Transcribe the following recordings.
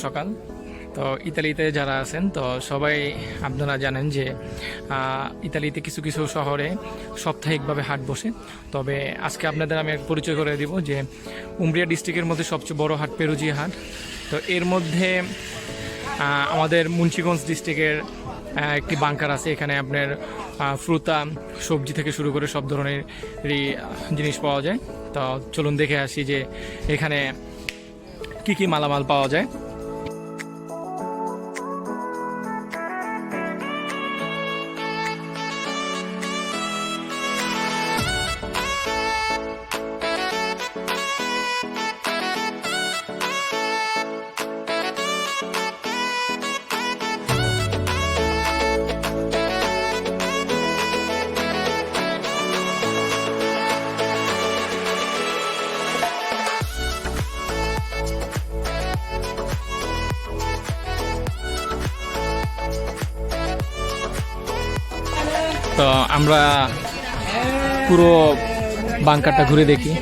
সকাল। তো ইতালিতে যারা আছেন তো সবাই আপনারা জানেন যে ইতালিতে কিছু কিছু শহরে সাপ্তাহিকভাবে হাট বসে। তবে আজকে আপনাদের আমি এক পরিচয় করে দিব যে উমরিয়া ডিস্ট্রিক্টের মধ্যে সবচেয়ে বড় হাট পেরুজিয়া হাট। তো এর মধ্যে আমাদের মুন্সিগঞ্জ ডিস্ট্রিক্টের একটি বাংকার আছে। এখানে আপনার ফ্রুতা, সবজি থেকে শুরু করে সব ধরনেরই জিনিস পাওয়া যায়। তো চলুন দেখে আসি যে এখানে কি কি মালামাল পাওয়া যায়। তো আমরা পুরো বাংকারটা ঘুরে দেখি।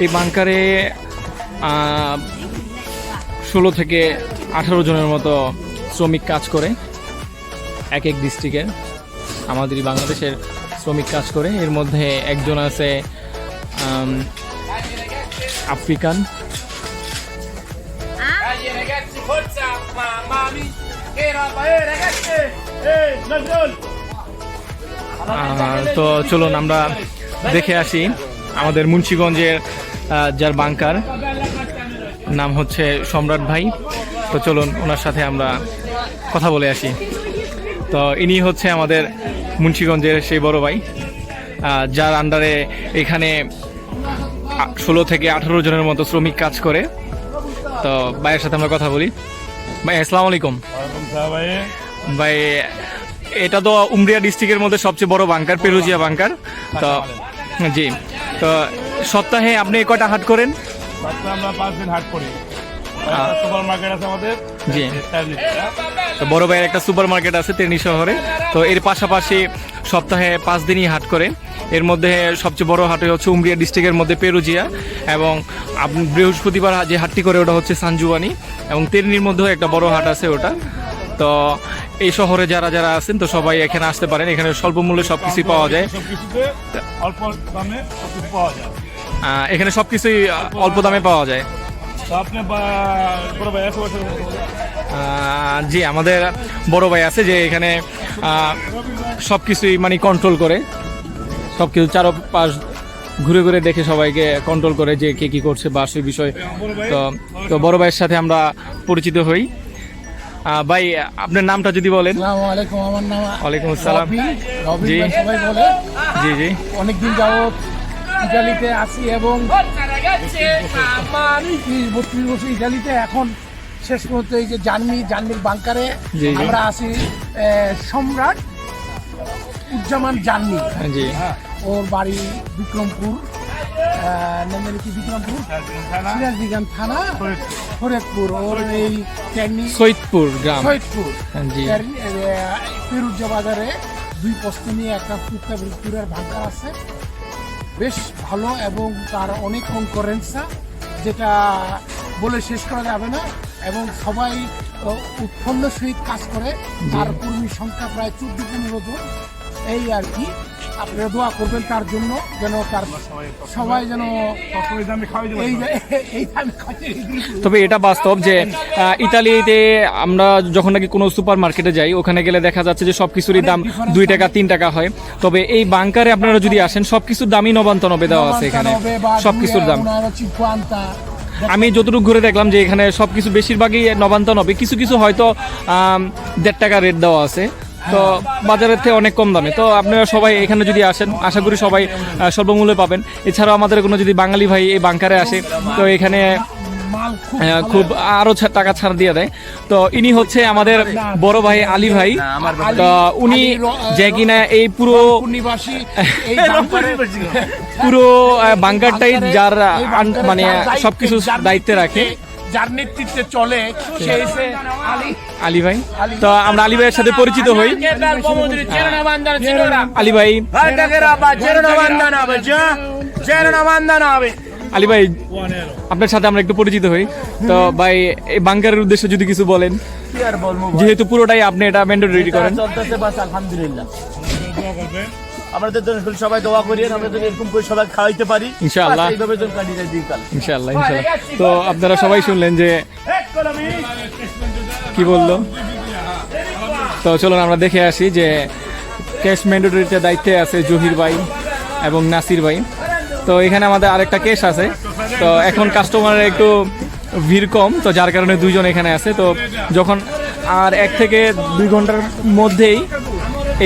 এই বাংকারে 16 থেকে 18 জনের মতো শ্রমিক কাজ করে। এক এক ডিস্ট্রিক্টের আমাদের বাংলাদেশের শ্রমিক কাজ করে। এর মধ্যে একজন আছে আফ্রিকান। তো চলুন আমরা দেখে আসি আমাদের মুন্সিগঞ্জের যার বাংকার নাম হচ্ছে সম্রাট ভাই। তো চলুন ওনার সাথে আমরা কথা বলে আসি। তো ইনি হচ্ছে আমাদের মুন্সিগঞ্জের সেই বড় ভাই যার আন্ডারে এখানে 16 থেকে 18 জনের মতো শ্রমিক কাজ করে। তো ভাইয়ের সাথে আমরা কথা বলি। ভাই আসসালামু আলাইকুম। ভাই এটা তো উমরিয়া ডিস্ট্রিক্টের মধ্যে সবচেয়ে বড় বাংকার, পেরুজিয়া বাংকার। তো জি, তো সপ্তাহে আপনি কয়টা হাট করেন? আমরা 5 দিন হাট করি। সুপার মার্কেট আছে আমাদের। জি, তো বড় ভাইয়ের একটা সুপার মার্কেট আছে তেরনি শহরে। তো এর পাশাপাশি সপ্তাহে 5 দিনই হাট করে। এর মধ্যে সবচেয়ে বড় হাট হচ্ছে উমরিয়া ডিস্ট্রিক্টের মধ্যে পেরুজিয়া, এবং বৃহস্পতিবার যে হাটটি করে ওটা হচ্ছে সানজুয়ানি, এবং তেরনির মধ্যেও একটা বড় হাট আছে ওটা। তো এই শহরে যারা যারা আছেন তো সবাই এখানে আসতে পারেন। এখানে স্বল্প মূল্যে সবকিছুই পাওয়া যায়, অল্প দামে পাওয়া যায়। এখানে সবকিছুই অল্প দামে পাওয়া যায়। আপনি বড় ভাই আছে? জি, আমাদের বড় ভাই আছে যে এখানে সবকিছুই মানে কন্ট্রোল করে, সবকিছু চারপাশ ঘুরে ঘুরে দেখে সবাইকে কন্ট্রোল করে যে কে কি করছে বা সেই বিষয়। তো বড় ভাইয়ের সাথে আমরা পরিচিত হই। ভাই আপনার নামটা যদি বলেন। আসসালামু আলাইকুম। আমার নাম ওয়ালাইকুম আসসালাম। জি, সবাই বলে। জি জি, অনেকদিন যাবত ইতালিতে আসি এবং 30-32 বছর ইতালিতে। এখন শেষ পর্যন্ত এই যে জার্নির বাংকারে আমরা আসি। সম্রাট উজ্জামান জার্নি, ওর বাড়ি বিক্রমপুর, সিরাজদিগান থানা, ফরিদপুর। ওর এই সৈয়দপুর গ্রাম, সৈয়দপুর পেরুজিয়া বাজারে 2 পোস্ত নিয়ে একটা ফরিদপুরের ভাঙ্কার আছে, বেশ ভালো। এবং তার অনেক কনকারেন্সা যেটা বলে শেষ করা যাবে না, এবং সবাই উৎপন্ন সহিত কাজ করে। তার কর্মী সংখ্যা প্রায় 14-15 জন। এই আর কি, আপনারা দোয়া করবেন তার জন্য, যেন তার সবাই যেন তবে এটা বাস্তব যে ইতালিতে আমরা যখন নাকি কোনো সুপার মার্কেটে যাই, ওখানে গেলে দেখা যাচ্ছে যে সবকিছুরই দাম 2 টাকা 3 টাকা হয়। তবে এই বাংকারে আপনারা যদি আসেন সবকিছুর দামই 99 দেওয়া আছে এখানে, সবকিছুর দাম। আমি যতটুকু ঘুরে দেখলাম যে এখানে সবকিছু বেশিরভাগই 99, কিছু কিছু হয়তো 1.5 টাকা রেট দেওয়া আছে। তো বাজারের থেকে অনেক কম দামে। তো আপনারা সবাই এখানে যদি আসেন আশা করি সবাই স্বল্প মূল্যে পাবেন। এছাড়াও আমাদের কোনো যদি বাঙালি ভাই এই বাংকারে আসে তো এখানে খুব আরো টাকা ছাড় দিয়ে দেয়। তো ইনি হচ্ছে আমাদের বড় ভাই আলী ভাই। তো উনি যে কিনা এই পুরো বাংকারটাই যার মানে সবকিছু দায়িত্বে রাখে, যার নেতৃত্বে চলে, সে আলী ভাই। তো আমরা আলী ভাইয়ের সাথে পরিচিত হই। আলী ভাই আলী ভাই, আপনার সাথে আমরা একটু পরিচিত হই। তো ভাই, এই বাংকারের উদ্দেশ্যে যদি কিছু বলেন, কি আর বলবো, যেহেতু পুরোটাই আপনি এটা ম্যান্ডেটরি করেন। চলতেছে বাস, আলহামদুলিল্লাহ। আমাদের জন্য সবাই দোয়া করি, আমরা যেন এরকম করে সবাই খাওয়াইতে পারি ইনশাআল্লাহ। বাস, এইভাবে যেন কাটিয়ে যায় দিনকাল। ইনশাআল্লাহ ইনশাআল্লাহ। তো আপনারা সবাই শুনলেন যে কি বললো। তো চলুন আমরা দেখে আসি যে ক্যাশ ম্যান্ডেটরিতে দায়িত্বে আছে জহির ভাই এবং নাসির ভাই। তো এখানে আমাদের আরেকটা কেস আছে। তো এখন কাস্টমারের একটু ভিড় কম, তো যার কারণে দুইজন এখানে আছে। তো যখন আর 1 থেকে 2 ঘন্টার মধ্যেই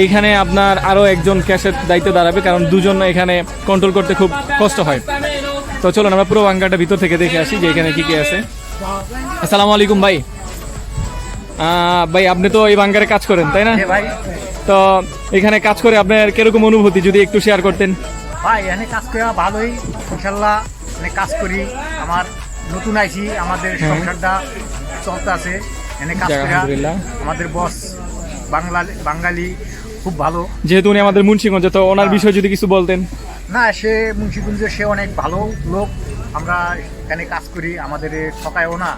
এইখানে আপনার আরও একজন ক্যাশের দায়িত্বে দাঁড়াবে, কারণ দুজন এখানে কন্ট্রোল করতে খুব কষ্ট হয়। তো চলুন আমরা পুরো বাঙ্কারটা ভিতর থেকে দেখে আসি যে এখানে কি কি আছে। আসসালামু আলাইকুম ভাই। ভাই, আপনি তো এই বাঙ্কারে কাজ করেন, তাই না? ভাই তো এখানে কাজ করে আপনার কিরকম অনুভূতি যদি একটু শেয়ার করতেন। ভাই এখানে কাজ করে ভালোই, ইনশাল্লাহ। এখানে কাজ করি, আমার নতুন আইছি, আমাদের সংসারটা চলতে আছে এখানে কাজ করে। আলহামদুলিল্লাহ। আমাদের বস বাঙালি, খুব ভালো। যেহেতু উনি আমাদের মুন্সিগঞ্জে, তো ওনার বিষয়ে যদি কিছু বলতেন। না, সে মুন্সিগঞ্জে, সে অনেক ভালো লোক। আমরা এখানে কাজ করি, আমাদের ঠকায়ও না,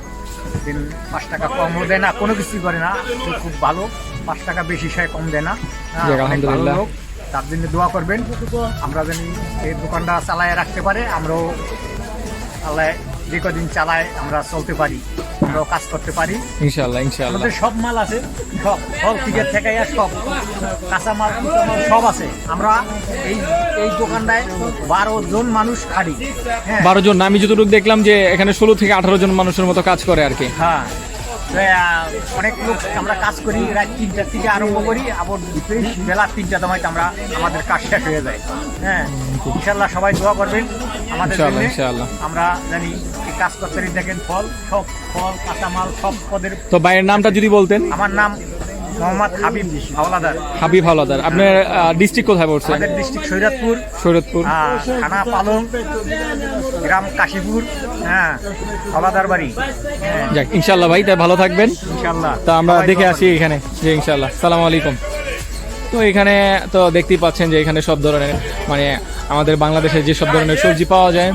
দিন 5 টাকা কমও দেয় না, কোনো কিছুই করে না। সে খুব ভালো, 5 টাকা বেশি সে কম দেয় না। অনেক ভালো আলহামদুলিল্লাহ। লোক, তার জন্য দোয়া করবেন। আমরা জানি এই দোকানটা চালায় রাখতে পারে, আমরাও আল্লাহ যে কদিন চালায় আমরা চলতে পারি, আমরাও কাজ করতে পারি। ইনশাআল্লাহ ইনশাআল্লাহ। আমাদের সব মাল আছে, সব ফল থেকে ঠেকাইয়া সব কাঁচা মাল সব আছে। আমরা এই দোকানটায় 12 জন মানুষ খাড়ি। হ্যাঁ 12 জন না, আমি যতটুকু দেখলাম যে এখানে 16 থেকে 18 জন মানুষের মতো কাজ করে আর কি। হ্যাঁ, অনেক লোক আমরা কাজ করি, রাত 3টার থেকে আরম্ভ করি, আবার বেলা 3টা সময়তে আমাদের কাজ শেষ হয়ে যায়। হ্যাঁ, ইনশাল্লাহ সবাই দোয়া করবেন আমাদের জন্য। ইনশাআল্লাহ। আমরা জানি এই কাজ করতে দেখেন, ফল কাঁচামাল সব পদের। তো ভাইয়ের নামটা যদি বলতেন। আমার নাম মোহাম্মদ হাবিব হাওলাদার। হাবিব হাওলাদার। আপনার ডিস্ট্রিক্ট কোথায় পড়ছে? আমাদের ডিস্ট্রিক্ট সৈয়দপুর, সৈয়দপুর। থানা পালং, গ্রাম কাশীপুর। হ্যাঁ, হাওলাদার বাড়ি। হ্যাঁ, যাক, ইনশাআল্লাহ ভাই, তাই ভালো থাকবেন ইনশাল্লাহ। তা আমরা সবাই দেখে দোয়া আসি এখানে যে ইনশাআল্লাহ। সালাম আলাইকুম। তো এখানে তো দেখতেই পাচ্ছেন যে এখানে সব ধরনের, মানে আমাদের বাংলাদেশে যে সব ধরনের সবজি পাওয়া যায়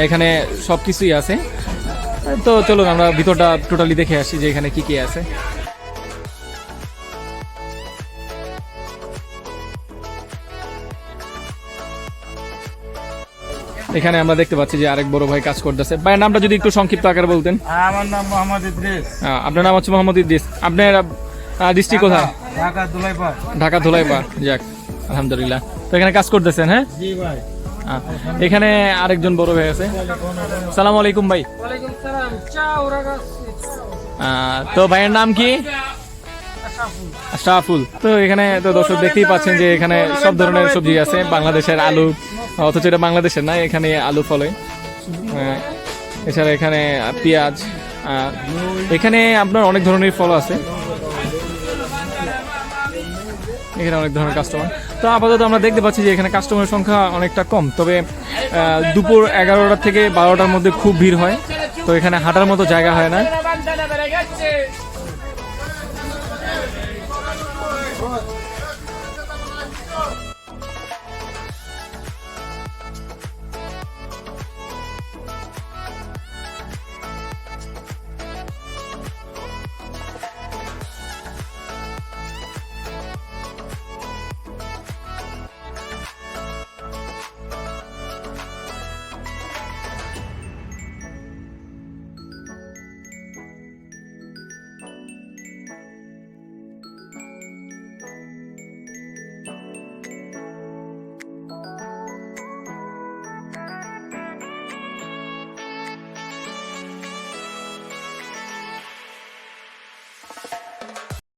এখানে সব কিছুই আছে। তো চলুন আমরা ভিতরটা টোটালি দেখে আসি যে এখানে কি কি আছে। এখানে আমরা দেখতে পাচ্ছি যে আরেক বড় ভাই কাজ করতেছে। ভাইয়ের নামটা যদি একটু সংক্ষিপ্ত আকারে বলতেন। আমার নাম মোহাম্মদ ইদ্রিস, আপনার নাম হচ্ছে মোহাম্মদ ইদ্রিস। আপনার ডিস্ট্রিক্ট কোথায়? ঢাকা দুলাইপাড়। ঢাকা ধুলাইপাড়। যাক, আলহামদুলিল্লাহ। তো এখানে কাজ করতেছেন? হ্যাঁ, জি ভাই। এখানে আরেকজন বড় ভাই আছে। সালাম আলাইকুম ভাই। তো ভাইয়ের নাম কি? আশরাফুল। তো এখানে তো দর্শক দেখতেই পাচ্ছেন যে এখানে সব ধরনের সবজি আছে। বাংলাদেশের আলু, অথচ এটা বাংলাদেশের না, এখানে আলু ফলে। এছাড়া এখানে পেঁয়াজ, এখানে আপনার অনেক ধরনের ফল আছে। এখানে অনেক ধরনের কাস্টমার। তো আপাতত আমরা দেখতে পাচ্ছি যে এখানে কাস্টমারের সংখ্যা অনেকটা কম, তবে দুপুর 11টা থেকে 12টার মধ্যে খুব ভিড় হয়। তো এখানে হাঁটার মতো জায়গা হয় না।